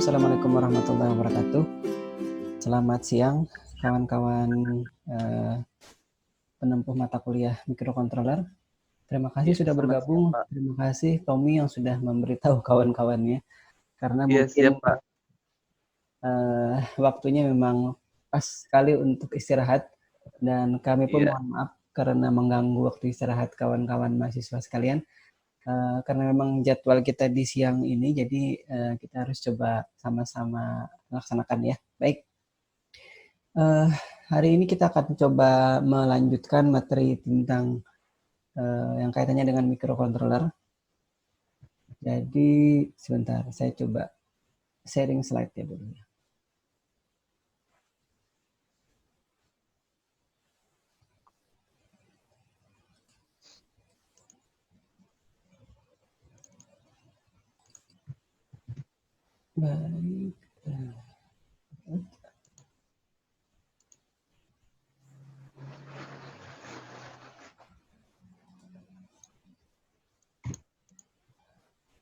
Assalamualaikum warahmatullahi wabarakatuh. Selamat siang kawan-kawan penempuh mata kuliah mikrokontroler. Terima kasih sudah bergabung. Terima kasih Tommy yang sudah memberitahu kawan-kawannya. Karena mungkin waktunya memang pas sekali untuk istirahat. Dan kami pun mohon maaf karena mengganggu waktu istirahat kawan-kawan mahasiswa sekalian. Karena memang jadwal kita di siang ini, jadi kita harus coba sama-sama melaksanakan ya. Baik, hari ini kita akan coba melanjutkan materi tentang yang kaitannya dengan mikrokontroler. Jadi sebentar, saya coba sharing slide-nya dulu ya. Baik.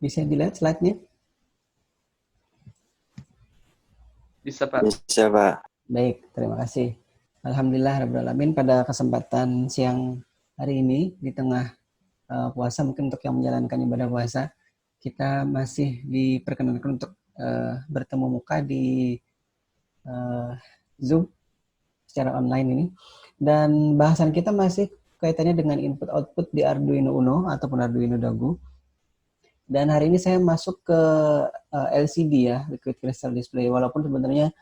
Bisa dilihat slide-nya? Bisa, Pak. Bisa, Pak. Baik, terima kasih. Alhamdulillah rabbil alamin, pada kesempatan siang hari ini di tengah puasa, mungkin untuk yang menjalankan ibadah puasa, kita masih diperkenankan untuk bertemu muka di Zoom secara online ini. Dan bahasan kita masih kaitannya dengan input-output di Arduino Uno ataupun Arduino Dagu. Dan hari ini saya masuk ke LCD ya, Liquid Crystal Display. Walaupun sebenarnya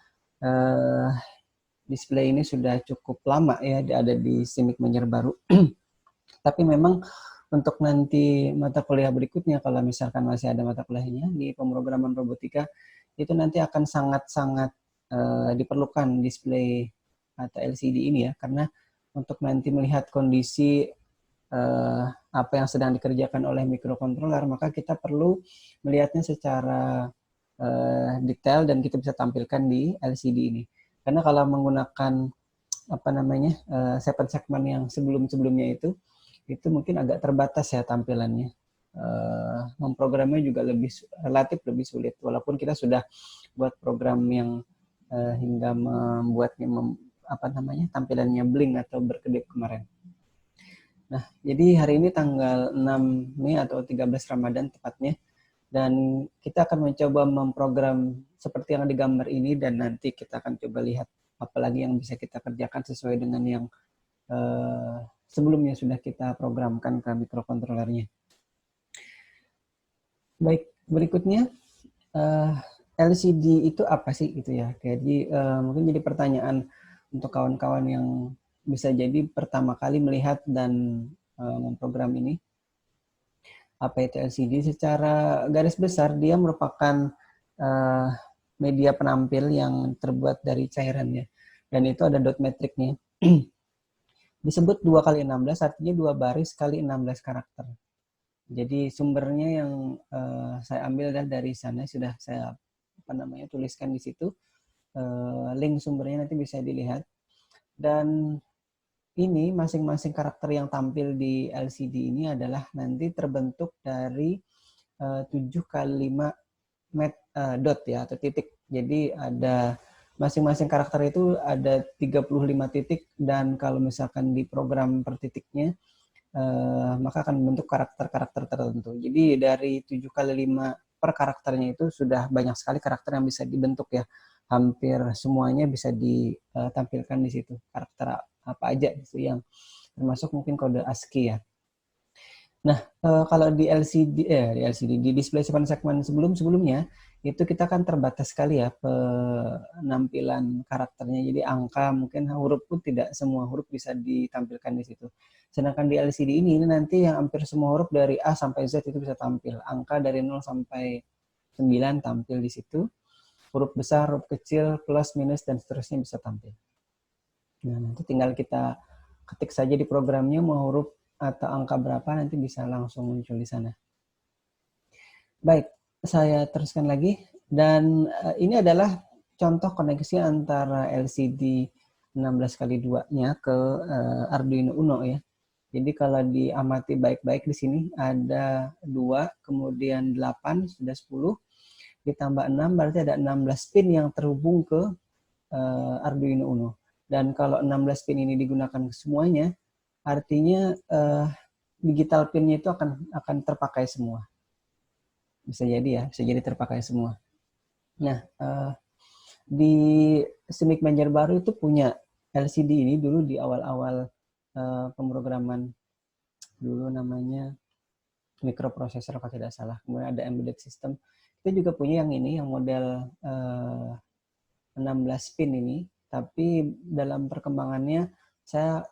display ini sudah cukup lama ya, ada di SIMIK Menyer baru. Tapi memang untuk nanti mata kuliah berikutnya, kalau misalkan masih ada mata kuliahnya di pemrograman robotika, itu nanti akan sangat-sangat diperlukan display atau LCD ini ya, karena untuk nanti melihat kondisi apa yang sedang dikerjakan oleh mikrokontroler, maka kita perlu melihatnya secara detail dan kita bisa tampilkan di LCD ini. Karena kalau menggunakan segmen yang sebelumnya itu mungkin agak terbatas ya tampilannya. Memprogramnya juga relatif lebih sulit, walaupun kita sudah buat program yang hingga membuatnya tampilannya bling atau berkedip kemarin. Nah, jadi hari ini tanggal 6 Mei atau 13 Ramadan tepatnya, dan kita akan mencoba memprogram seperti yang digambar ini, dan nanti kita akan coba lihat apalagi yang bisa kita kerjakan sesuai dengan yang sebelumnya sudah kita programkan ke mikrokontrolernya. Baik, berikutnya LCD itu apa sih gitu ya. Jadi mungkin jadi pertanyaan untuk kawan-kawan yang bisa jadi pertama kali melihat dan memprogram ini. Apa itu LCD? Secara garis besar dia merupakan media penampil yang terbuat dari cairan ya. Dan itu ada dot matrixnya. Disebut 2x16, artinya 2 baris kali 16 karakter. Jadi sumbernya yang saya ambil dari sana, sudah saya tuliskan di situ. Link sumbernya nanti bisa dilihat. Dan ini masing-masing karakter yang tampil di LCD ini adalah nanti terbentuk dari 7x5 dot ya, atau titik. Jadi ada masing-masing karakter itu ada 35 titik, dan kalau misalkan di program per titiknya maka akan membentuk karakter-karakter tertentu. Jadi dari 7x5 per karakternya itu sudah banyak sekali karakter yang bisa dibentuk ya. Hampir semuanya bisa ditampilkan di situ. Karakter apa aja gitu, yang termasuk mungkin kode ASCII ya. Nah, kalau di di display segmen sebelumnya itu kita kan terbatas sekali ya penampilan karakternya. Jadi angka, mungkin huruf pun tidak semua huruf bisa ditampilkan di situ. Sedangkan di LCD ini nanti yang hampir semua huruf dari A sampai Z itu bisa tampil. Angka dari 0 sampai 9 tampil di situ. Huruf besar, huruf kecil, plus, minus, dan seterusnya bisa tampil. Nah, nanti tinggal kita ketik saja di programnya mau huruf atau angka berapa, nanti bisa langsung muncul di sana. Baik, saya teruskan lagi. Dan ini adalah contoh koneksi antara LCD 16x2-nya ke Arduino Uno ya. Jadi kalau diamati baik-baik di sini ada 2, kemudian 8, sudah 10. ditambah 6 berarti ada 16 pin yang terhubung ke Arduino Uno. Dan kalau 16 pin ini digunakan semuanya, artinya digital pinnya itu akan terpakai semua. Bisa jadi ya, bisa jadi terpakai semua. Nah, di SMIC Banjarbaru itu punya LCD ini dulu di awal-awal pemrograman, dulu namanya mikroprosesor kalau tidak salah. Kemudian ada embedded system. Kita juga punya yang ini, yang model 16 pin ini, tapi dalam perkembangannya saya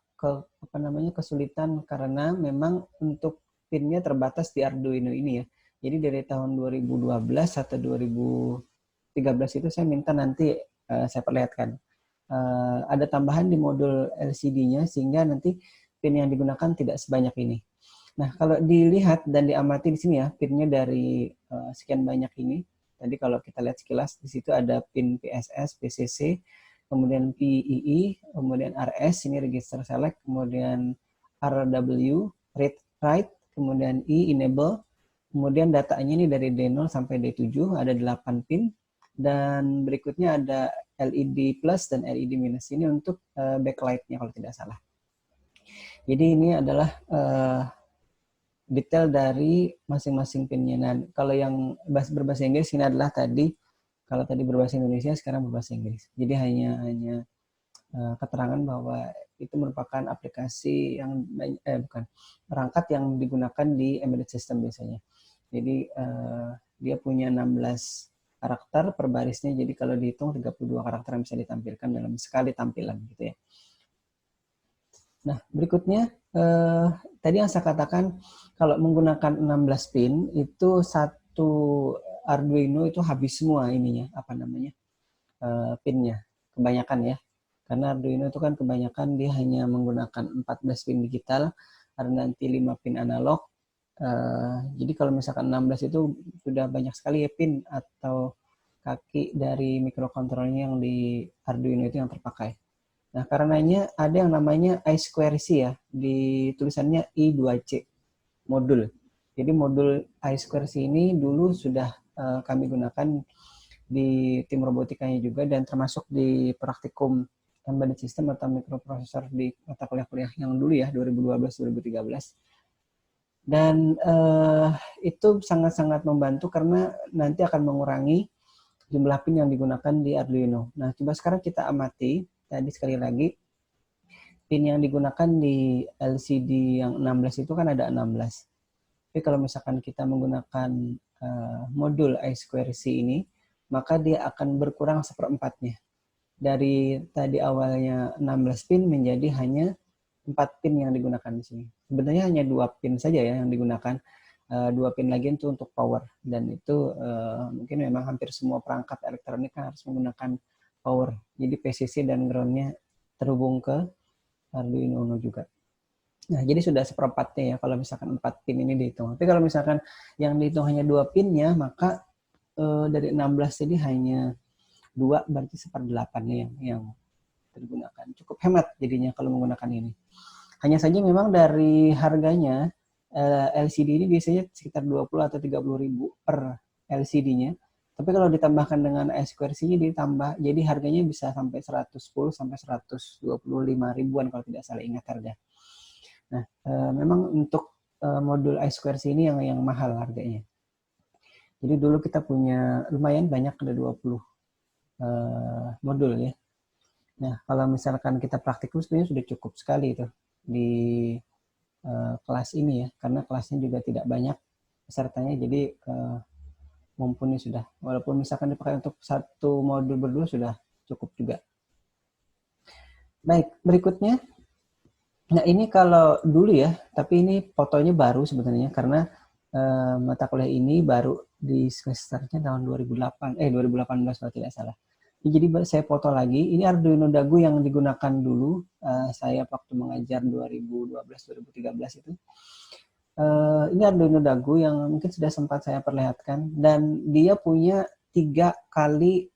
kesulitan karena memang untuk pinnya terbatas di Arduino ini ya. Jadi dari tahun 2012 atau 2013 itu saya minta nanti saya perlihatkan. Ada tambahan di modul LCD-nya sehingga nanti pin yang digunakan tidak sebanyak ini. Nah, kalau dilihat dan diamati di sini ya, pinnya dari sekian banyak ini. Tadi kalau kita lihat sekilas, di situ ada pin PSS, PCC, kemudian PII, kemudian RS, ini register select, kemudian RW, read write, kemudian E, enable, kemudian datanya ini dari D0 sampai D7, ada 8 pin, dan berikutnya ada LED plus dan LED minus, ini untuk backlight-nya kalau tidak salah. Jadi ini adalah detail dari masing-masing pinnya. Nah, kalau yang berbahasa Inggris ini adalah tadi, kalau tadi berbahasa Indonesia, sekarang berbahasa Inggris. Jadi hanya keterangan bahwa itu merupakan aplikasi yang bukan perangkat yang digunakan di embedded system biasanya. Jadi dia punya 16 karakter per barisnya. Jadi kalau dihitung 32 karakter yang bisa ditampilkan dalam sekali tampilan gitu ya. Nah, berikutnya tadi yang saya katakan kalau menggunakan 16 pin itu satu Arduino itu habis semua ininya, pinnya, kebanyakan ya. Karena Arduino itu kan kebanyakan dia hanya menggunakan 14 pin digital, ada nanti 5 pin analog. Jadi kalau misalkan 16 itu sudah banyak sekali ya pin atau kaki dari mikrokontrolnya yang di Arduino itu yang terpakai. Nah, karenanya ada yang namanya I2C ya, di tulisannya I2C, modul. Jadi modul I2C ini dulu sudah kami gunakan di tim robotikanya juga dan termasuk di praktikum embedded system atau mikroprosesor di mata kuliah-kuliah yang dulu ya, 2012-2013. Dan itu sangat-sangat membantu karena nanti akan mengurangi jumlah pin yang digunakan di Arduino. Nah, coba sekarang kita amati. Tadi sekali lagi, pin yang digunakan di LCD yang 16 itu kan ada 16. Tapi kalau misalkan kita menggunakan modul I2C ini, maka dia akan berkurang seperempatnya. Dari tadi awalnya 16 pin menjadi hanya 4 pin yang digunakan di sini. Sebenarnya hanya 2 pin saja ya yang digunakan. 2 pin lagi itu untuk power. Dan itu mungkin memang hampir semua perangkat elektronik harus menggunakan power. Jadi PCC dan ground-nya terhubung ke Arduino Uno juga. Nah, jadi sudah seperempatnya ya kalau misalkan 4 pin ini dihitung. Tapi kalau misalkan yang dihitung hanya 2 pinnya, maka dari 16 jadi hanya 2, berarti 1/8-nya yang digunakan. Cukup hemat jadinya kalau menggunakan ini. Hanya saja memang dari harganya, LCD ini biasanya sekitar 20 atau 30 ribu per LCD-nya. Tapi kalau ditambahkan dengan I2C-nya ditambah, jadi harganya bisa sampai 110 sampai 125 ribuan kalau tidak salah ingat harga. Nah, memang untuk modul I2C ini yang mahal harganya. Jadi dulu kita punya lumayan banyak, ada 20 modul ya. Nah, kalau misalkan kita praktikum sebenarnya sudah cukup sekali itu di kelas ini ya, karena kelasnya juga tidak banyak pesertanya, jadi mumpuni sudah. Walaupun misalkan dipakai untuk satu modul berdua sudah cukup juga. Baik, berikutnya. Nah, ini kalau dulu ya, tapi ini fotonya baru sebenarnya karena mata kuliah ini baru di semesternya tahun 2018 kalau tidak salah. Jadi saya foto lagi, ini Arduino Dagu yang digunakan dulu saya waktu mengajar 2012-2013 itu. Ini Arduino Dagu yang mungkin sudah sempat saya perlihatkan dan dia punya 3 kali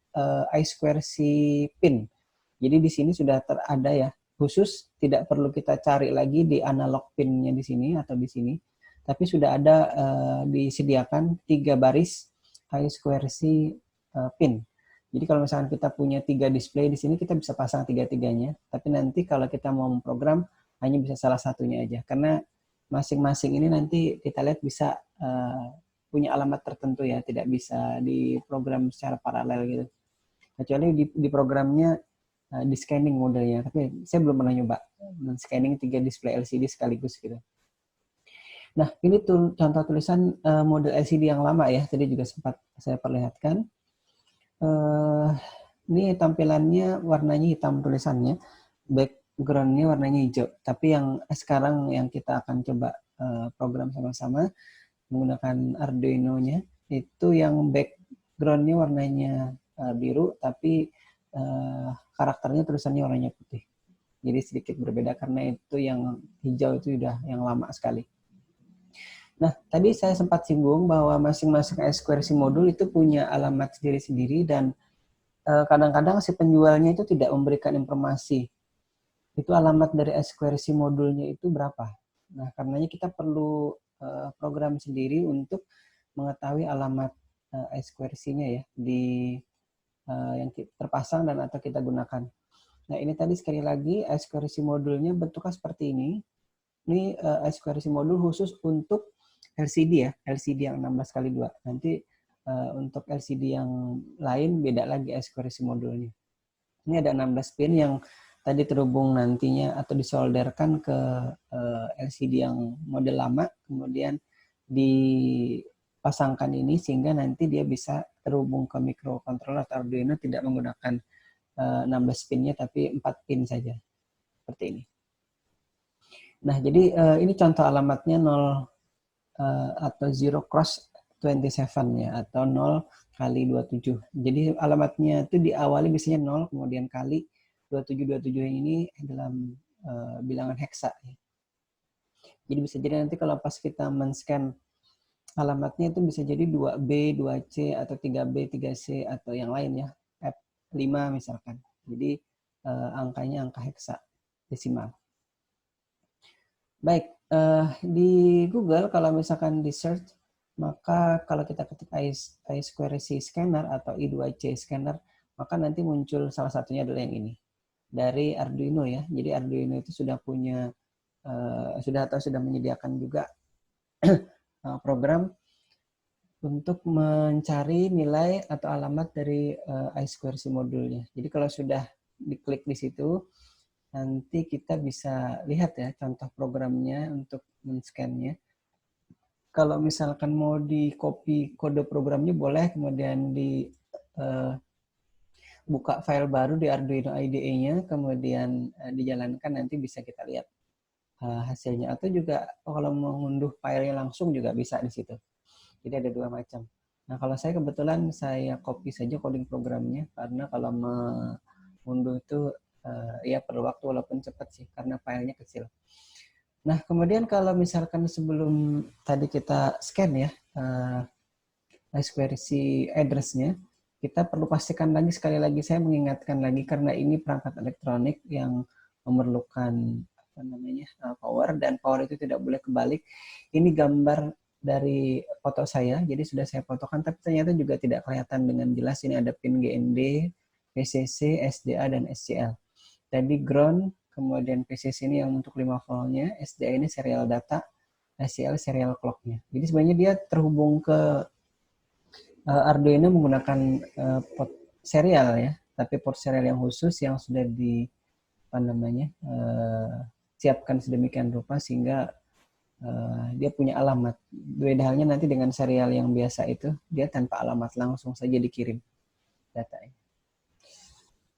I2C pin. Jadi di sini sudah ada ya, khusus tidak perlu kita cari lagi di analog pinnya di sini atau di sini, tapi sudah ada disediakan 3 baris I2C pin. Jadi kalau misalkan kita punya 3 display di sini, kita bisa pasang 3-3-nya. Tapi nanti kalau kita mau memprogram, hanya bisa salah satunya aja. Karena masing-masing ini nanti kita lihat bisa punya alamat tertentu ya, tidak bisa diprogram secara paralel gitu. Kecuali di programnya di scanning modelnya, tapi saya belum pernah nyoba scanning 3 display LCD sekaligus gitu. Nah, ini tuh contoh tulisan model LCD yang lama ya, tadi juga sempat saya perlihatkan. Ini tampilannya warnanya hitam tulisannya, background-nya warnanya hijau. Tapi yang sekarang yang kita akan coba program sama-sama menggunakan Arduino-nya, itu yang background-nya warnanya biru, tapi karakternya tulisannya warnanya putih. Jadi sedikit berbeda karena itu yang hijau itu udah yang lama sekali. Nah, tadi saya sempat singgung bahwa masing-masing I2C modul itu punya alamat sendiri-sendiri dan kadang-kadang si penjualnya itu tidak memberikan informasi. Itu alamat dari I2C modulnya itu berapa. Nah, karenanya kita perlu program sendiri untuk mengetahui alamat I2C-nya ya di yang terpasang dan atau kita gunakan. Nah, ini tadi sekali lagi I2C modulnya bentuknya seperti ini. Ini I2C modul khusus untuk LCD ya, LCD yang 16x2. Nanti untuk LCD yang lain beda lagi I2C modulnya. Ini ada 16 pin yang tadi terhubung nantinya atau disolderkan ke LCD yang model lama, kemudian dipasangkan ini sehingga nanti dia bisa terhubung ke microcontroller atau Arduino tidak menggunakan 16 pinnya tapi 4 pin saja. Seperti ini. Nah, jadi ini contoh alamatnya 0 atau 0 cross 27 ya, atau 0 kali 27. Jadi alamatnya itu diawali biasanya 0, kemudian kali 2727 ini dalam bilangan heksa. Jadi bisa jadi nanti kalau pas kita men-scan alamatnya itu bisa jadi 2B, 2C, atau 3B, 3C, atau yang lain ya, F5 misalkan. Jadi angkanya angka heksa desimal. Baik, di Google kalau misalkan di search, maka kalau kita ketik I2C scanner atau I2C scanner, maka nanti muncul salah satunya adalah yang ini. Dari Arduino ya. Jadi Arduino itu sudah punya, sudah menyediakan juga program untuk mencari nilai atau alamat dari I2C modulnya. Jadi kalau sudah diklik di situ, nanti kita bisa lihat ya contoh programnya untuk men-scan-nya. Kalau misalkan mau di copy kode programnya boleh, kemudian di buka file baru di Arduino IDE-nya, kemudian dijalankan, nanti bisa kita lihat hasilnya. Atau juga kalau mengunduh filenya langsung juga bisa di situ. Jadi ada dua macam. Nah, kalau saya kebetulan saya copy saja coding programnya, karena kalau mengunduh itu ya perlu waktu walaupun cepat sih, karena filenya kecil. Nah, kemudian kalau misalkan sebelum tadi kita scan ya, I2C address-nya, kita perlu pastikan lagi, sekali lagi saya mengingatkan lagi, karena ini perangkat elektronik yang memerlukan power, dan power itu tidak boleh kebalik. Ini gambar dari foto saya, jadi sudah saya fotokan, tapi ternyata juga tidak kelihatan dengan jelas. Ini ada pin GND, PCC, SDA, dan SCL. Tadi ground, kemudian PCC ini yang untuk 5 voltnya, SDA ini serial data, SCL serial clock-nya. Jadi sebenarnya dia terhubung ke Arduino menggunakan port serial ya, tapi port serial yang khusus yang sudah siapkan sedemikian rupa sehingga dia punya alamat. Beda halnya nanti dengan serial yang biasa itu, dia tanpa alamat, langsung saja dikirim datanya.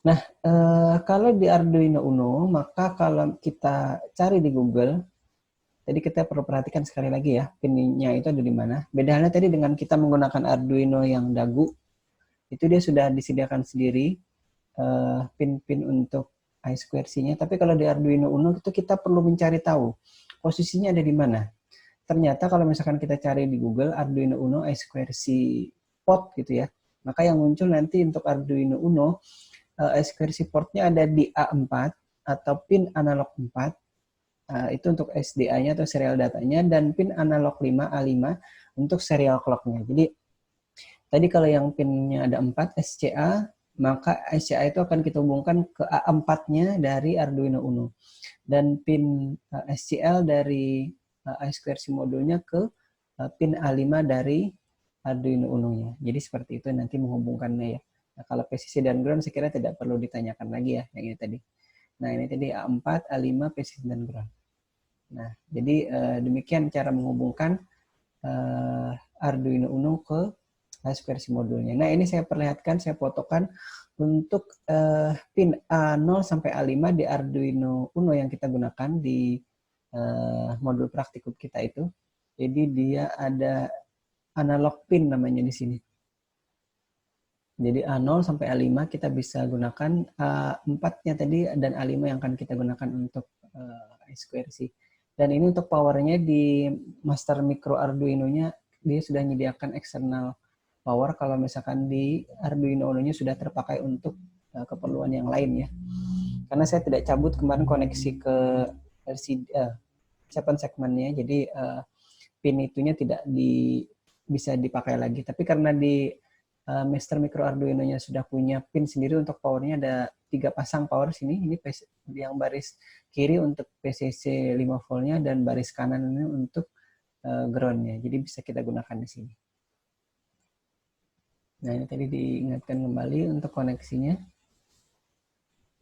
Nah, kalau di Arduino Uno, maka kalau kita cari di Google, tadi kita perlu perhatikan sekali lagi ya, pinnya itu ada di mana. Beda halnya tadi dengan kita menggunakan Arduino yang dagu, itu dia sudah disediakan sendiri pin-pin untuk I2C-nya. Tapi kalau di Arduino Uno itu kita perlu mencari tahu posisinya ada di mana. Ternyata kalau misalkan kita cari di Google Arduino Uno I2C port gitu ya, maka yang muncul nanti untuk Arduino Uno I2C portnya ada di A4 atau pin analog 4. Itu untuk SDA-nya atau serial datanya, dan pin analog 5 A5 untuk serial clock-nya. Jadi Tadi kalau yang pinnya ada 4 SCA, maka SCA itu akan kita hubungkan ke A4-nya dari Arduino Uno. Dan pin SCL dari I2C modulnya ke pin A5 dari Arduino Uno-nya. Jadi seperti itu nanti menghubungkannya ya. Nah, kalau PCC dan ground saya kira tidak perlu ditanyakan lagi ya, yang ini tadi. Nah, ini tadi A4, A5, PCC dan ground. Nah, jadi demikian cara menghubungkan Arduino Uno ke I2C modulnya. Nah, ini saya perlihatkan, saya fotokan untuk pin A0 sampai A5 di Arduino Uno yang kita gunakan di modul praktikum kita itu. Jadi dia ada analog pin namanya di sini. Jadi A0 sampai A5 kita bisa gunakan, A4-nya tadi dan A5 yang akan kita gunakan untuk I2C. Dan ini untuk powernya di master micro Arduino-nya dia sudah menyediakan external power kalau misalkan di Arduino Uno-nya sudah terpakai untuk keperluan yang lain ya. Karena saya tidak cabut kemarin koneksi ke LCD 7 segmennya, jadi pin itunya tidak bisa dipakai lagi. Tapi karena di Master Micro Arduino-nya sudah punya pin sendiri untuk powernya, ada 3 pasang power sini. Ini yang baris kiri untuk PCC 5 voltnya dan baris kanan ini untuk ground-nya. Jadi bisa kita gunakan di sini. Nah, ini tadi diingatkan kembali untuk koneksinya.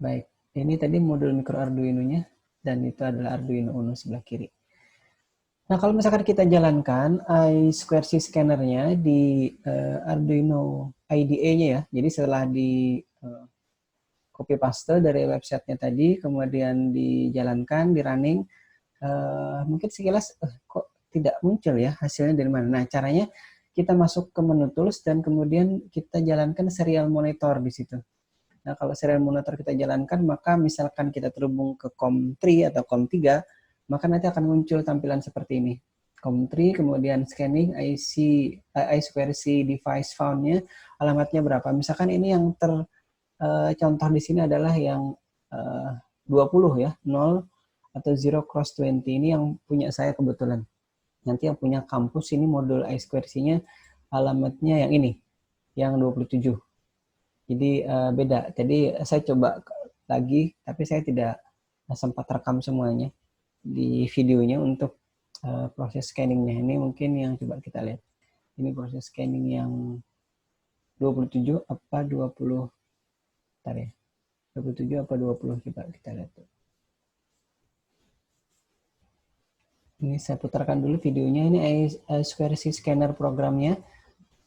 Baik, ini tadi modul micro Arduino-nya dan itu adalah Arduino Uno sebelah kiri. Nah, kalau misalkan kita jalankan I2C scanner-nya di Arduino IDE-nya ya, jadi setelah di copy paste dari website-nya tadi, kemudian dijalankan, di running, mungkin sekilas kok tidak muncul ya hasilnya dari mana. Nah, caranya kita masuk ke menu tools dan kemudian kita jalankan serial monitor di situ. Nah, kalau serial monitor kita jalankan, maka misalkan kita terhubung ke COM3 atau COM3, maka nanti akan muncul tampilan seperti ini. COM3, kemudian scanning I2C device found-nya, alamatnya berapa. Misalkan ini yang contoh di sini adalah yang 20 ya, 0 atau 0 cross 20. Ini yang punya saya kebetulan. Nanti yang punya kampus ini modul I2C-nya alamatnya yang ini, yang 27. Jadi beda. Jadi saya coba lagi, tapi saya tidak sempat rekam semuanya di videonya untuk proses scanningnya. Ini mungkin yang coba kita lihat. Ini proses scanning yang 27 apa 20? Bentar ya. 27 apa 20? Coba kita lihat. Ini saya putarkan dulu videonya. Ini I2C scanner programnya.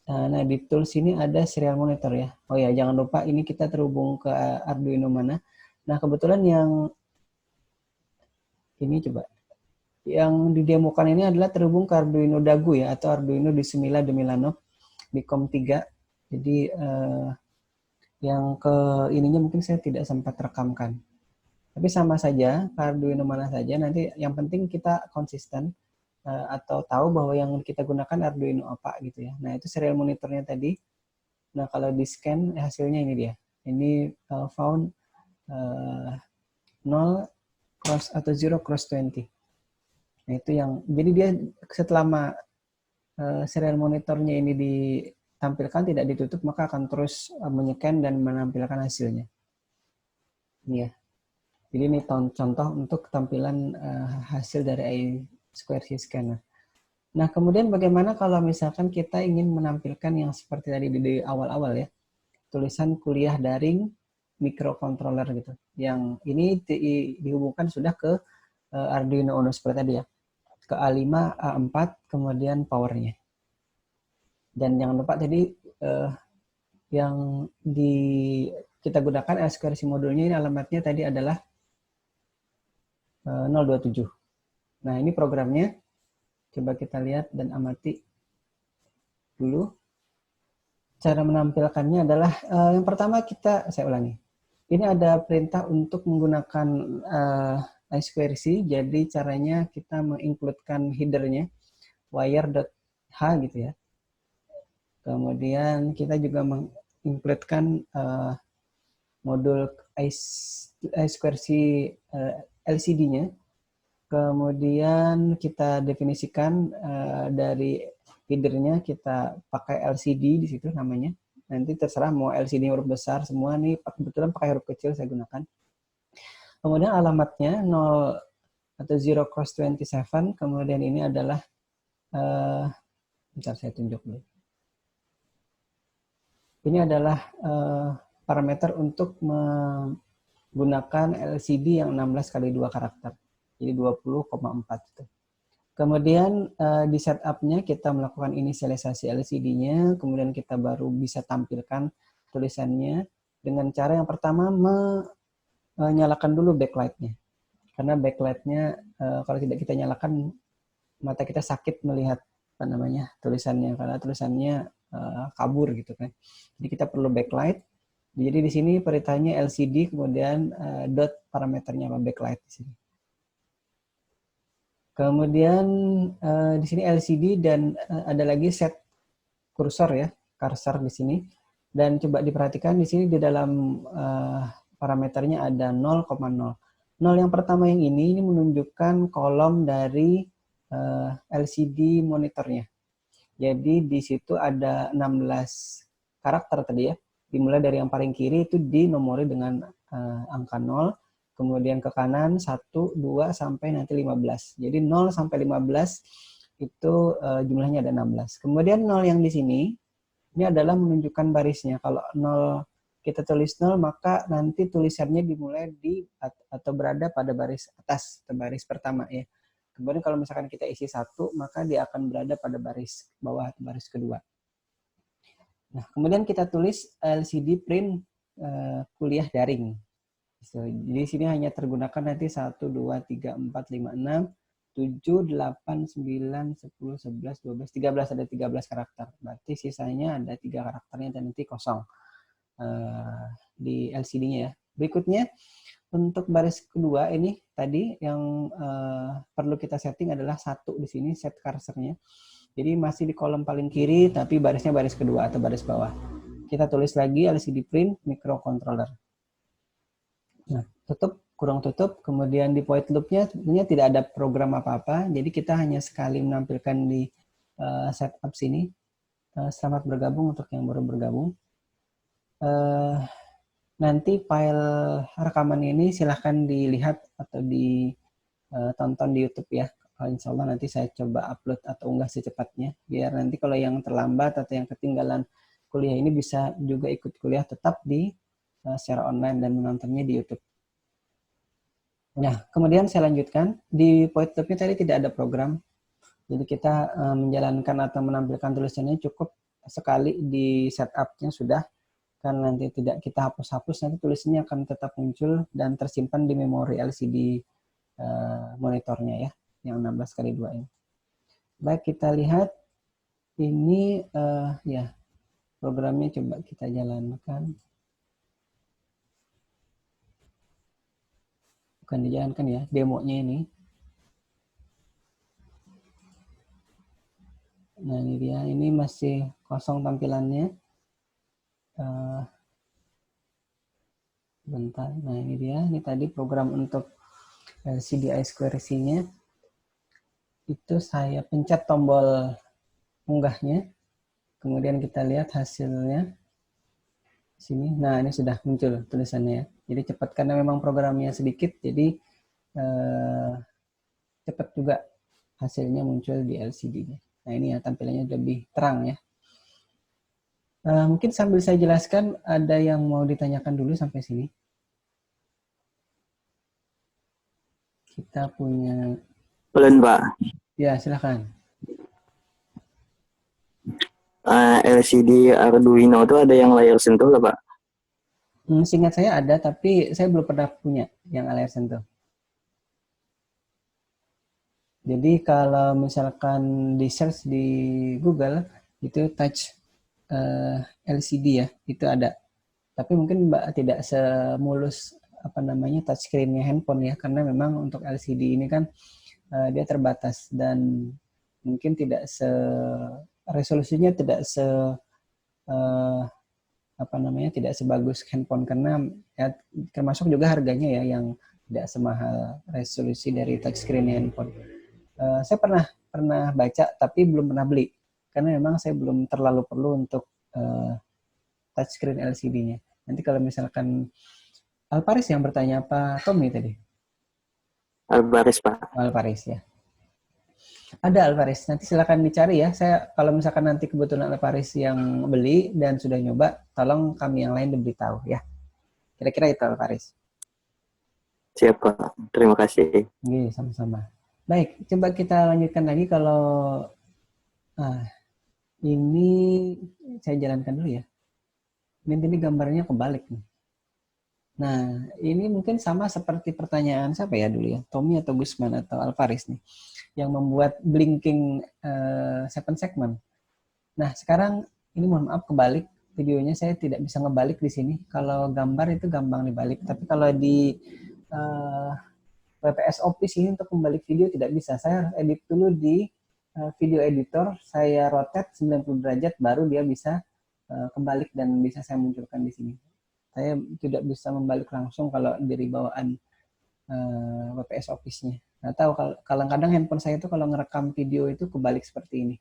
Nah, di tools ini ada serial monitor ya. Oh ya, jangan lupa ini kita terhubung ke Arduino mana. Nah, kebetulan yang ini coba. Yang didemokan ini adalah terhubung ke Arduino Dagu ya, atau Arduino di Semila de Milano di COM3. Jadi yang ke ininya mungkin saya tidak sempat rekamkan. Tapi sama saja, ke Arduino mana saja, nanti yang penting kita konsisten atau tahu bahwa yang kita gunakan Arduino apa gitu ya. Nah, itu serial monitornya tadi. Nah, kalau di scan hasilnya ini dia. Ini found 0 cross atau 0 cross 20. Nah, itu yang jadi dia setelah serial monitornya ini ditampilkan tidak ditutup, maka akan terus menyekan dan menampilkan hasilnya. Ini ya. Jadi ini contoh untuk tampilan hasil dari I2C scanner. Nah, kemudian bagaimana kalau misalkan kita ingin menampilkan yang seperti tadi di awal-awal ya, tulisan kuliah daring microcontroller gitu. Yang ini dihubungkan sudah ke Arduino Uno seperti tadi ya, ke A5, A4, kemudian powernya. Dan jangan lupa tadi yang kita gunakan I2C modulnya ini alamatnya tadi adalah 027. Nah, ini programnya. Coba kita lihat dan amati dulu. Cara menampilkannya adalah yang pertama saya ulangi. Ini ada perintah untuk menggunakan I2C. Jadi caranya kita mengincludekan headernya wire.h gitu ya. Kemudian kita juga mengincludekan modul I2C LCD-nya. Kemudian kita definisikan dari feedernya kita pakai LCD di situ namanya. Nanti terserah mau LCD huruf besar semua nih, kebetulan pakai huruf kecil saya gunakan. Kemudian alamatnya 0 atau 0 cross 27, kemudian ini adalah bentar saya tunjuk dulu. Ini adalah parameter untuk menggunakan LCD yang 16 kali 2 karakter. Jadi 20,4 itu. Kemudian di setup-nya kita melakukan inisialisasi LCD-nya, kemudian kita baru bisa tampilkan tulisannya dengan cara yang pertama menyalakan dulu backlight-nya. Karena backlight-nya kalau tidak kita nyalakan, mata kita sakit melihat apa namanya tulisannya, karena tulisannya kabur gitu kan. Jadi kita perlu backlight. Jadi di sini perintahnya LCD, kemudian dot parameternya apa backlight di sini. Kemudian di sini LCD dan ada lagi set kursor ya, cursor di sini. Dan coba diperhatikan di sini di dalam parameternya ada 0,0. 0 yang pertama yang ini menunjukkan kolom dari LCD monitornya. Jadi di situ ada 16 karakter tadi ya. Dimulai dari yang paling kiri itu dinomori dengan angka 0. Kemudian ke kanan 1, 2, sampai nanti 15. Jadi 0 sampai 15 itu jumlahnya ada 16. Kemudian 0 yang di sini, ini adalah menunjukkan barisnya. Kalau 0 kita tulis 0, maka nanti tulisannya dimulai di atau berada pada baris atas, atau baris pertama ya. Kemudian kalau misalkan kita isi 1, maka dia akan berada pada baris bawah atau baris kedua. Nah, kemudian kita tulis LCD print kuliah daring. Jadi di sini hanya tergunakan nanti 1, 2, 3, 4, 5, 6, 7, 8, 9, 10, 11, 12, 13, ada 13 karakter. Berarti sisanya ada 3 karakternya dan nanti kosong di LCD-nya ya. Berikutnya, untuk baris kedua ini tadi yang perlu kita setting adalah 1 di sini, set cursornya. Jadi masih di kolom paling kiri, tapi barisnya baris kedua atau baris bawah. Kita tulis lagi LCD print microcontroller. Nah, tutup, kurang tutup, kemudian di void loop-nya sebenarnya tidak ada program apa-apa, jadi kita hanya sekali menampilkan di setup sini. Selamat bergabung untuk yang baru bergabung. Nanti file rekaman ini silahkan dilihat atau ditonton di YouTube ya. Insya Allah nanti saya coba upload atau unggah secepatnya, biar nanti kalau yang terlambat atau yang ketinggalan kuliah ini bisa juga ikut kuliah tetap di secara online dan menontonnya di YouTube. Nah, kemudian saya lanjutkan. Di void loop-nya tadi tidak ada program. Jadi kita menjalankan atau menampilkan tulisannya cukup sekali di setup-nya sudah. Karena nanti tidak kita hapus-hapus, nanti tulisannya akan tetap muncul dan tersimpan di memori LCD monitornya ya, yang 16 kali 2 ini. Baik, kita lihat. Ini ya, programnya coba kita jalankan. Bukan dijalankan ya, demonya ini. Nah ini dia, ini masih kosong tampilannya. Bentar, nah ini dia, ini tadi program untuk LCD I2C-nya. Itu saya pencet tombol unggahnya, kemudian kita lihat hasilnya. Sini, nah ini sudah muncul tulisannya. Jadi cepat karena memang programnya sedikit, jadi cepat juga hasilnya muncul di LCD-nya. Nah ini ya tampilannya lebih terang ya. Mungkin sambil saya jelaskan, ada yang mau ditanyakan dulu sampai sini? Kita punya... Belum, Pak. Ya, silakan. LCD Arduino itu ada yang layar sentuh lah, Pak? Seingat saya ada, tapi saya belum pernah punya yang layar sentuh. Jadi kalau misalkan di search di Google, itu touch LCD ya, itu ada. Tapi mungkin tidak semulus apa namanya touchscreen-nya handphone ya, karena memang untuk LCD ini kan dia terbatas dan mungkin tidak resolusinya tidak apa namanya tidak sebagus handphone, karena ya, termasuk juga harganya ya yang tidak semahal resolusi dari touchscreen handphone. Saya pernah baca tapi belum pernah beli, karena memang saya belum terlalu perlu untuk touchscreen LCD-nya. Nanti kalau misalkan Alparis yang bertanya apa Tommy tadi? Albaris, Pak. Alparis ya. Ada Alparis, nanti silakan dicari ya. Saya kalau misalkan nanti kebetulan Alparis yang beli dan sudah nyoba, tolong kami yang lain diberitahu ya. Kira-kira itu Alparis. Siap, Pak. Terima kasih. Iya, sama-sama. Baik, coba kita lanjutkan lagi kalau ini saya jalankan dulu ya. Ini gambarnya kebalik nih. Nah, ini mungkin sama seperti pertanyaan siapa ya dulu ya, Tommy atau Gusman atau Alvaris nih, yang membuat blinking 7 segment. Nah, sekarang ini mohon maaf kebalik, videonya saya tidak bisa ngebalik di sini. Kalau gambar itu gampang dibalik, tapi kalau di WPS Office ini untuk membalik video tidak bisa. Saya edit dulu di video editor, saya rotate 90 derajat, baru dia bisa kebalik dan bisa saya munculkan di sini. Saya tidak bisa membalik langsung kalau dari bawaan WPS Office-nya. Nah, tahu kadang-kadang handphone saya itu kalau ngerekam video itu kebalik seperti ini.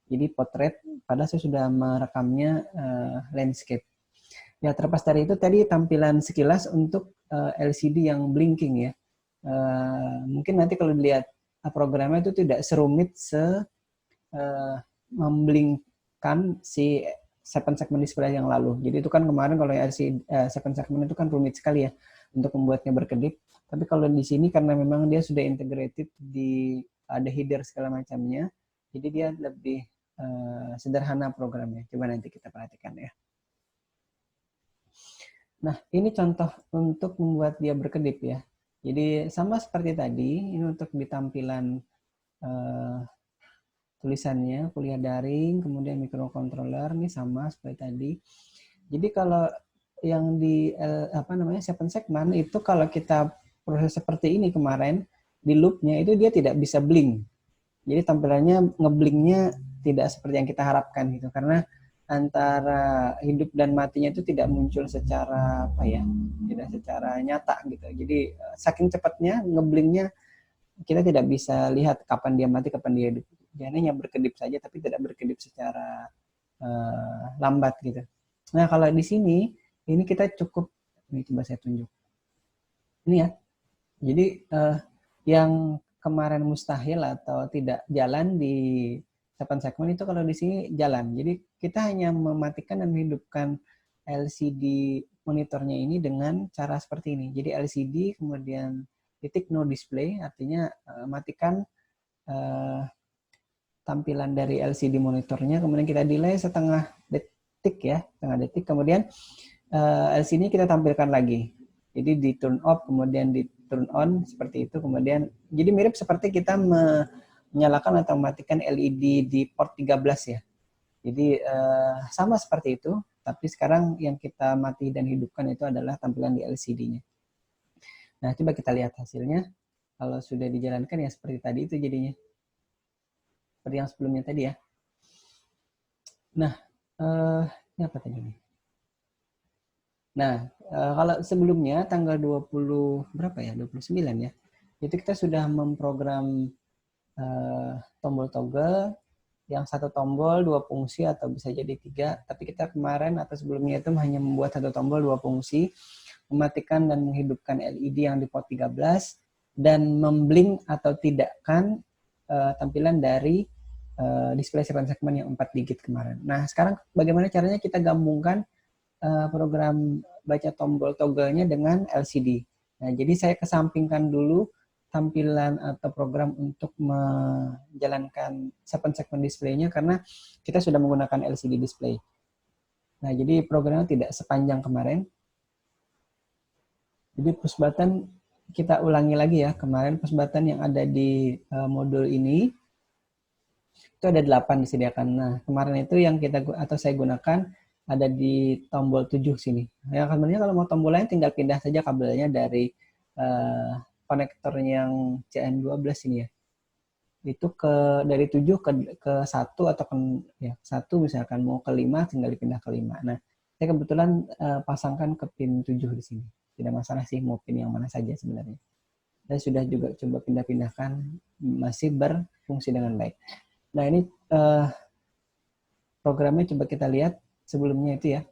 Jadi potret, padahal saya sudah merekamnya landscape. Ya, terlepas dari itu tadi tampilan sekilas untuk LCD yang blinking ya. Mungkin nanti kalau dilihat programnya itu tidak serumit memblinkkan si 7 segment display yang lalu. Jadi itu kan kemarin kalau LCD 7 segment itu kan rumit sekali ya untuk membuatnya berkedip. Tapi kalau di sini karena memang dia sudah integrated di ada header segala macamnya, jadi dia lebih sederhana programnya. Coba nanti kita perhatikan ya. Nah, ini contoh untuk membuat dia berkedip ya. Jadi sama seperti tadi, ini untuk di tampilan tulisannya kuliah daring, kemudian microcontroller ini sama seperti tadi. Jadi kalau yang di 7 segment itu kalau kita proses seperti ini kemarin di loopnya itu dia tidak bisa blink. Jadi tampilannya ngeblinknya tidak seperti yang kita harapkan gitu karena antara hidup dan matinya itu tidak muncul secara tidak secara nyata gitu. Jadi saking cepatnya ngeblinknya kita tidak bisa lihat kapan dia mati, kapan dia hidup. Dia hanya berkedip saja, tapi tidak berkedip secara lambat gitu. Nah, kalau di sini, ini kita cukup, ini coba saya tunjuk. Ini ya, jadi yang kemarin mustahil atau tidak jalan di 7 segmen itu kalau di sini jalan. Jadi kita hanya mematikan dan menghidupkan LCD monitornya ini dengan cara seperti ini. Jadi LCD kemudian titik no display, artinya matikan tampilan dari LCD monitornya, kemudian kita delay setengah detik ya, setengah detik, kemudian LCD kita tampilkan lagi. Jadi di turn off, kemudian di turn on, seperti itu, kemudian, jadi mirip seperti kita menyalakan atau mematikan LED di port 13 ya. Jadi sama seperti itu, tapi sekarang yang kita mati dan hidupkan itu adalah tampilan di LCD-nya. Nah, coba kita lihat hasilnya. Kalau sudah dijalankan ya seperti tadi itu jadinya. Seperti yang sebelumnya tadi ya. Nah, ini apa tadi nih? Nah, kalau sebelumnya tanggal 20 berapa ya? 29 ya. Itu kita sudah memprogram tombol toggle yang satu tombol 2 fungsi atau bisa jadi 3, tapi kita kemarin atau sebelumnya itu hanya membuat satu tombol 2 fungsi, mematikan dan menghidupkan LED yang di port 13 dan memblink atau tidakkan tampilan dari display 7 segment yang 4 digit kemarin. Nah, sekarang bagaimana caranya kita gabungkan program baca tombol toggle-nya dengan LCD. Nah, jadi saya kesampingkan dulu tampilan atau program untuk menjalankan 7 segment display-nya karena kita sudah menggunakan LCD display. Nah, jadi programnya tidak sepanjang kemarin. Jadi push button kita ulangi lagi ya. Kemarin push button yang ada di modul ini itu ada 8 disediakan. Nah, kemarin itu yang saya gunakan ada di tombol 7 sini. Ya, sebenarnya kalau mau tombol lain tinggal pindah saja kabelnya dari konektor yang CN12 ini ya. Itu dari 7 ke 1 atau ke 1 misalkan mau ke 5 tinggal dipindah ke 5. Nah, saya kebetulan pasangkan ke pin 7 di sini. Tidak masalah sih mau pin yang mana saja sebenarnya. Saya sudah juga coba pindah-pindahkan masih berfungsi dengan baik. Nah, ini programnya coba kita lihat sebelumnya itu ya.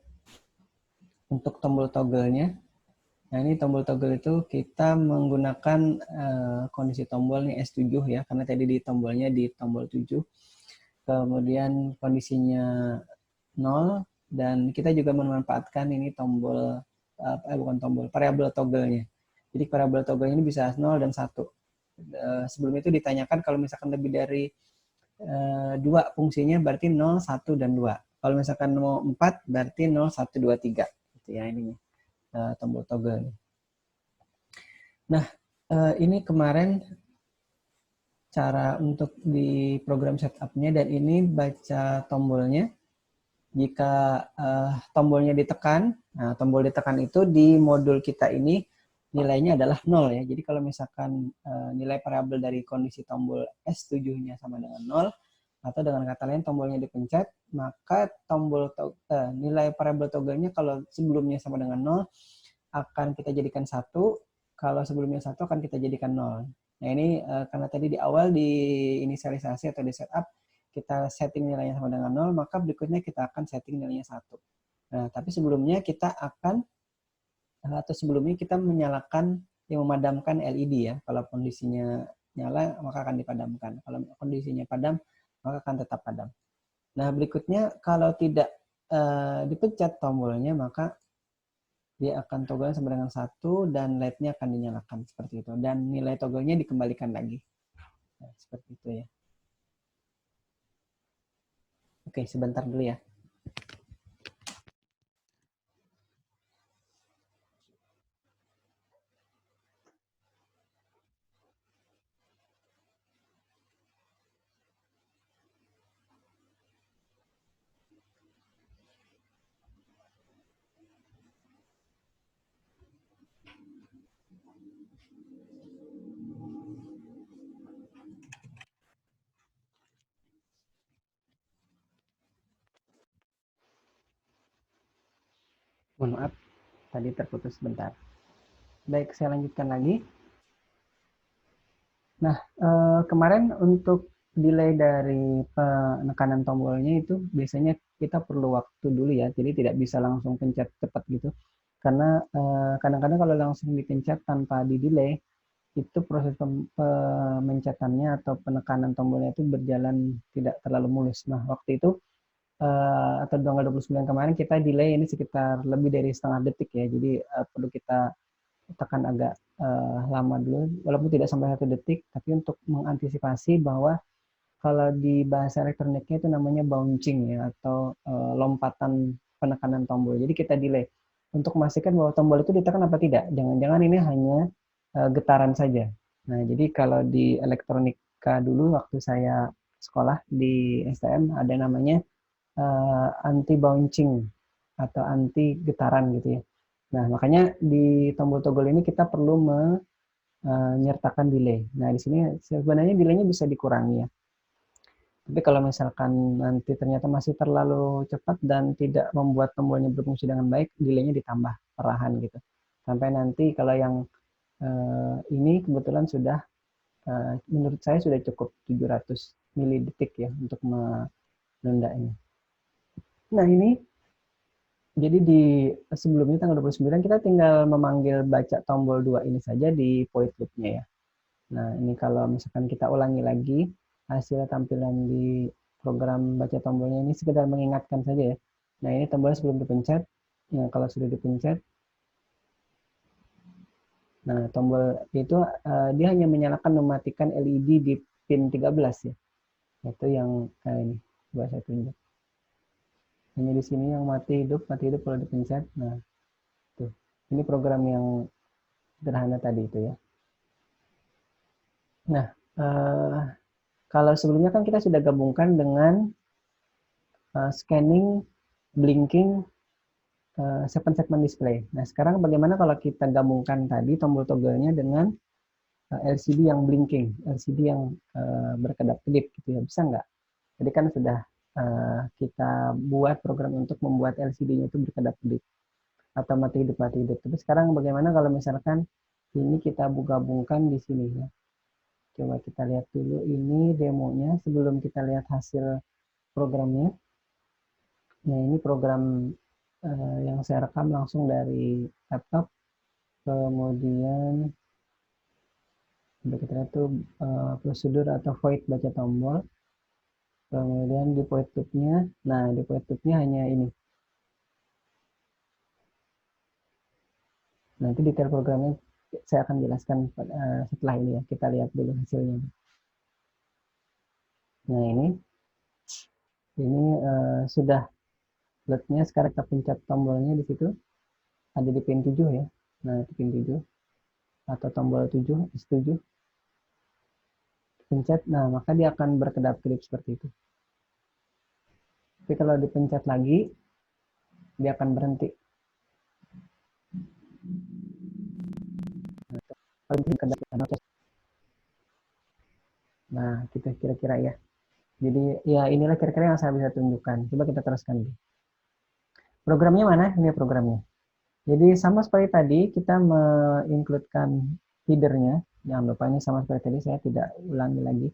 Untuk tombol toggle-nya. Nah, ini tombol toggle itu kita menggunakan kondisi tombol nih S7 ya, karena tadi di tombolnya di tombol 7. Kemudian kondisinya 0, dan kita juga memanfaatkan ini tombol, bukan tombol, variabel toggle-nya. Jadi variabel toggle ini bisa 0 dan 1. Sebelum itu ditanyakan kalau misalkan lebih dari 2 fungsinya berarti 0, 1, dan 2. Kalau misalkan mau 4 berarti 0, 1, 2, 3. Gitu ya ini tombol toggle. Nah, ini kemarin cara untuk di program setup-nya, dan ini baca tombolnya. Jika tombolnya ditekan, nah tombol ditekan itu di modul kita ini nilainya adalah 0 ya. Jadi kalau misalkan nilai variabel dari kondisi tombol S7-nya sama dengan 0, atau dengan kata lain tombolnya dipencet, maka nilai variabel toggle-nya kalau sebelumnya sama dengan 0 akan kita jadikan 1, kalau sebelumnya 1 akan kita jadikan 0. Nah ini karena tadi di awal di inisialisasi atau di setup kita setting nilainya sama dengan 0, maka berikutnya kita akan setting nilainya 1. Nah, tapi sebelumnya kita menyalakan memadamkan LED ya. Kalau kondisinya nyala maka akan dipadamkan. Kalau kondisinya padam maka akan tetap padam. Nah, berikutnya kalau tidak dipencet tombolnya maka dia akan toggle sama dengan 1 dan LED-nya akan dinyalakan seperti itu. Dan nilai toggle-nya dikembalikan lagi. Nah, seperti itu ya. Oke, sebentar dulu ya. Mohon maaf, tadi terputus sebentar. Baik, saya lanjutkan lagi. Nah, kemarin untuk delay dari penekanan tombolnya itu biasanya kita perlu waktu dulu ya, jadi tidak bisa langsung pencet cepat gitu. Karena kadang-kadang kalau langsung dipencet tanpa di delay, itu proses pemencetannya atau penekanan tombolnya itu berjalan tidak terlalu mulus. Nah, waktu itu atau tanggal 29 kemarin kita delay ini sekitar lebih dari setengah detik ya, jadi perlu kita tekan agak lama dulu, walaupun tidak sampai 1 detik, tapi untuk mengantisipasi bahwa kalau di bahasa elektroniknya itu namanya bouncing ya, atau lompatan penekanan tombol. Jadi kita delay untuk memastikan bahwa tombol itu ditekan apa tidak. Jangan-jangan ini hanya getaran saja. Nah, jadi kalau di elektronika dulu waktu saya sekolah di STM ada namanya anti bouncing atau anti getaran gitu ya. Nah, makanya di tombol toggle ini kita perlu menyertakan delay. Nah, di sini sebenarnya delaynya bisa dikurangi ya. Tapi kalau misalkan nanti ternyata masih terlalu cepat dan tidak membuat tombolnya berfungsi dengan baik, delaynya ditambah perlahan gitu. Sampai nanti kalau yang ini kebetulan sudah, menurut saya sudah cukup 700 milidetik ya untuk menundanya. Nah, ini jadi di sebelumnya tanggal 29 kita tinggal memanggil baca tombol 2 ini saja di void loop-nya ya. Nah, ini kalau misalkan kita ulangi lagi hasil tampilan di program baca tombolnya, ini sekedar mengingatkan saja ya. Nah, ini tombolnya sebelum dipencet. Nah, kalau sudah dipencet, nah tombol itu dia hanya menyalakan mematikan LED di pin 13 ya. Itu yang ini buat saya tunjuk. Hanya di sini yang mati hidup kalau dipencet. Nah, tuh. Ini program yang sederhana tadi itu ya. Nah, kalau sebelumnya kan kita sudah gabungkan dengan scanning, blinking, 7 segment display. Nah, sekarang bagaimana kalau kita gabungkan tadi tombol toggle-nya dengan LCD yang blinking, LCD yang berkedap-kedip gitu ya, bisa nggak? Jadi kan sudah kita buat program untuk membuat LCD-nya itu berkedap-kedip atau mati hidup. Tapi sekarang bagaimana kalau misalkan ini kita gabungkan di sini ya. Coba kita lihat dulu ini demonya sebelum kita lihat hasil programnya. Nah, ini program yang saya rekam langsung dari laptop. Kemudian kita lihat tuh prosedur atau void baca tombol. Kemudian di void loop-nya, nah di void loop-nya hanya ini. Nanti detail programnya saya akan jelaskan setelah ini ya. Kita lihat dulu hasilnya. Nah ini sudah load-nya. Sekarang kita pencet tombolnya di situ. Ada di pin 7 ya. Nah itu pin 7 atau tombol 7, S7. Pencet, nah maka dia akan berkedap-kedip seperti itu. Tapi kalau dipencet lagi, dia akan berhenti. Nah, kita kira-kira ya. Jadi ya inilah kira-kira yang saya bisa tunjukkan. Coba kita teruskan. Programnya mana? Ini programnya. Jadi sama seperti tadi, kita mengincludekan header-nya. Jangan lupa ini sama seperti tadi, saya tidak ulangi lagi.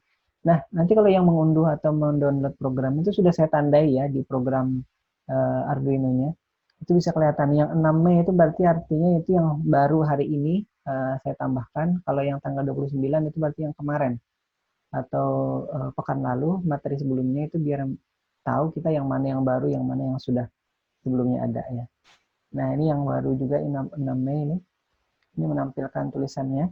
Nah, nanti kalau yang mengunduh atau mendownload program itu sudah saya tandai ya di program Arduino-nya. Itu bisa kelihatan. Yang 6 Mei itu berarti artinya itu yang baru hari ini saya tambahkan. Kalau yang tanggal 29 itu berarti yang kemarin. Atau pekan lalu, materi sebelumnya itu biar tahu kita yang mana yang baru, yang mana yang sudah sebelumnya ada ya. Nah, ini yang baru juga 6 Mei ini. Ini menampilkan tulisannya.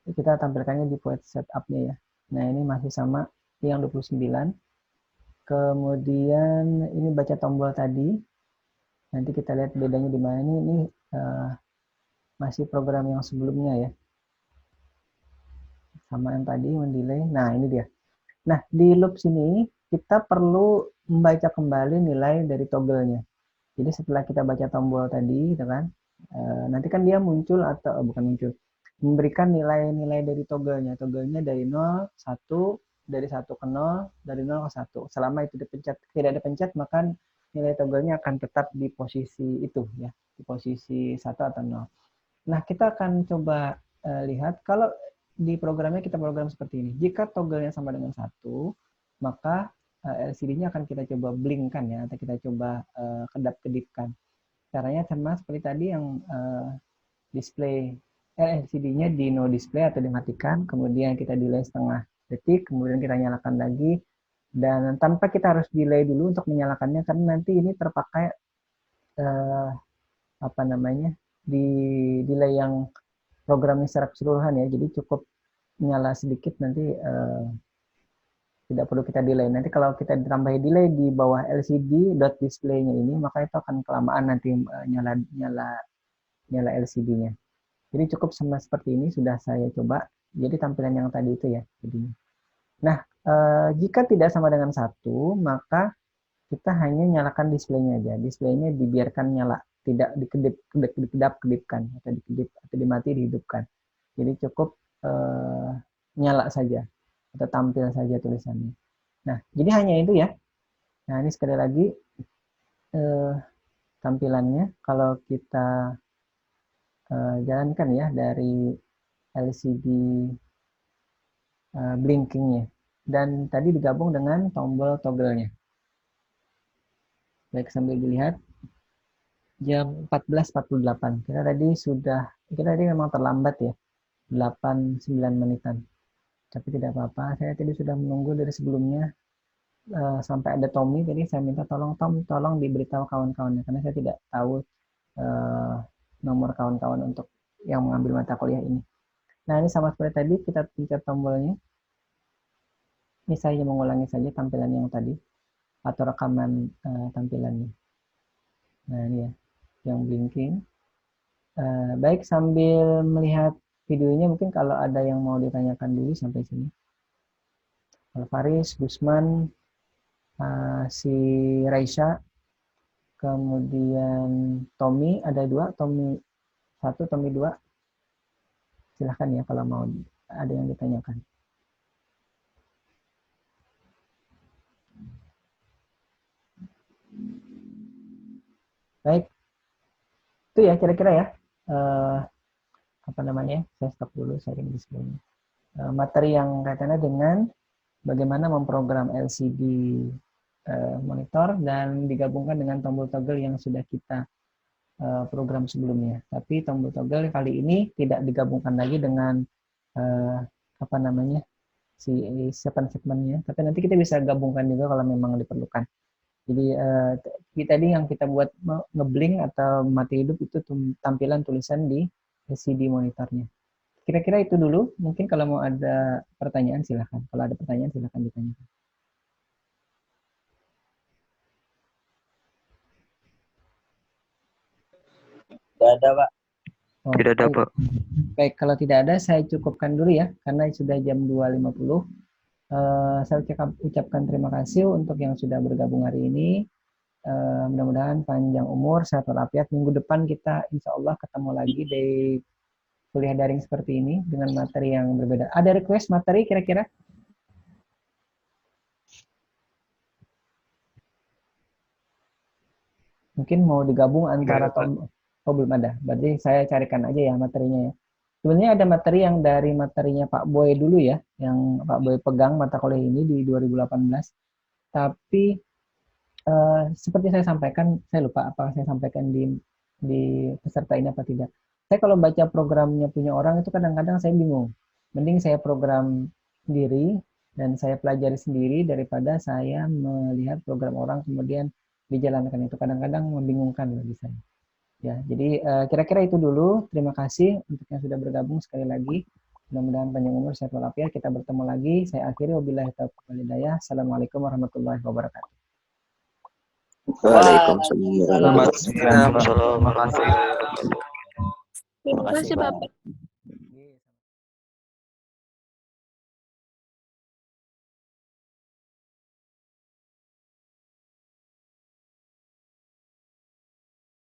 Kita tampilkannya di void setup-nya ya. Nah, ini masih sama yang 29. Kemudian ini baca tombol tadi. Nanti kita lihat bedanya di mana. Ini masih program yang sebelumnya ya. Sama yang tadi mendelay. Nah, ini dia. Nah, di loop sini kita perlu membaca kembali nilai dari toggle-nya. Jadi setelah kita baca tombol tadi, gitu kan, nanti kan dia muncul atau bukan muncul, memberikan nilai-nilai dari toggle-nya. Toggle-nya dari 0, 1, dari 1 ke 0, dari 0 ke 1. Selama itu dipencet, tidak dipencet, maka nilai toggle-nya akan tetap di posisi itu ya, di posisi 1 atau 0. Nah, kita akan coba lihat kalau di programnya kita program seperti ini. Jika toggle-nya sama dengan 1, maka LCD-nya akan kita coba blinkkan ya, atau kita coba kedap-kedipkan. Caranya sama seperti tadi yang display LCD-nya di no display atau dimatikan, kemudian kita delay setengah detik, kemudian kita nyalakan lagi, dan tanpa kita harus delay dulu untuk menyalakannya, karena nanti ini terpakai di delay yang programnya secara keseluruhan ya, jadi cukup nyala sedikit nanti tidak perlu kita delay. Nanti kalau kita ditambah delay di bawah LCD dot display-nya ini, maka itu akan kelamaan nanti nyala LCD-nya. Jadi cukup sama seperti ini sudah saya coba. Jadi tampilan yang tadi itu ya. Jadinya. Nah, jika tidak sama dengan 1, maka kita hanya nyalakan display-nya aja. Display-nya dibiarkan nyala, tidak dikedap-kedipkan atau dikedip atau dimati dihidupkan. Jadi cukup nyala saja atau tampil saja tulisannya. Nah, jadi hanya itu ya. Nah, ini sekali lagi tampilannya. Kalau kita jalankan ya dari LCD blinkingnya. Dan tadi digabung dengan tombol toggle-nya. Baik, sambil dilihat. Jam 14.48. Kita tadi memang terlambat ya. 8-9 menitan. Tapi tidak apa-apa, saya tadi sudah menunggu dari sebelumnya sampai ada Tommy, jadi saya minta tolong tolong diberitahu kawan-kawannya, karena saya tidak tahu nomor kawan-kawan untuk yang mengambil mata kuliah ini. Nah, ini sama seperti tadi, kita pencet tombolnya. Ini saya mengulangi saja tampilan yang tadi, atau rekaman tampilannya. Nah, ini ya, yang blinking. Baik, sambil melihat videonya, mungkin kalau ada yang mau ditanyakan dulu sampai sini. Alvaris, Gusman, si Raisa, kemudian Tommy, ada 2, Tommy 1, Tommy 2. Silahkan ya kalau mau ada yang ditanyakan. Baik, itu ya kira-kira ya. Saya stop dulu sharing display-nya. Materi yang kaitannya dengan bagaimana memprogram LCD monitor dan digabungkan dengan tombol toggle yang sudah kita program sebelumnya. Tapi tombol toggle kali ini tidak digabungkan lagi dengan apa namanya si segmen-segmennya. Tapi nanti kita bisa gabungkan juga kalau memang diperlukan. Jadi tadi yang kita buat ngeblink atau mati hidup itu tampilan tulisan di LCD monitornya. Kira-kira itu dulu. Mungkin kalau mau ada pertanyaan silahkan. Kalau ada pertanyaan silahkan ditanyakan. Tidak ada, Pak. Oh, Tidak ada, baik. Pak. Baik, kalau tidak ada saya cukupkan dulu ya, karena sudah jam 2.50. Saya ucapkan terima kasih untuk yang sudah bergabung hari ini. Mudah-mudahan panjang umur, sehat walafiat. Minggu depan kita insya Allah ketemu lagi di kuliah daring seperti ini dengan materi yang berbeda. Ada request materi kira-kira? Mungkin mau digabung antara belum ada. Berarti saya carikan aja ya materinya ya. Sebenarnya ada materi yang dari materinya Pak Boy dulu ya, yang Pak Boy pegang mata kuliah ini di 2018. Tapi seperti saya sampaikan, saya lupa apakah saya sampaikan di peserta ini apa tidak. Saya kalau baca programnya punya orang itu kadang-kadang saya bingung. Mending saya program sendiri dan saya pelajari sendiri daripada saya melihat program orang kemudian dijalankan. Itu kadang-kadang membingungkan bagi saya. Ya, jadi kira-kira itu dulu. Terima kasih untuk yang sudah bergabung sekali lagi. Mudah-mudahan panjang umur, sehat walafiat. Kita bertemu lagi. Saya akhiri wabillahi taufiq wal hidayah. Assalamualaikum warahmatullahi wabarakatuh. Waalaikumsalam. Selamat siang. Waalaikumsalam. Terima kasih. Terima kasih, Bapak.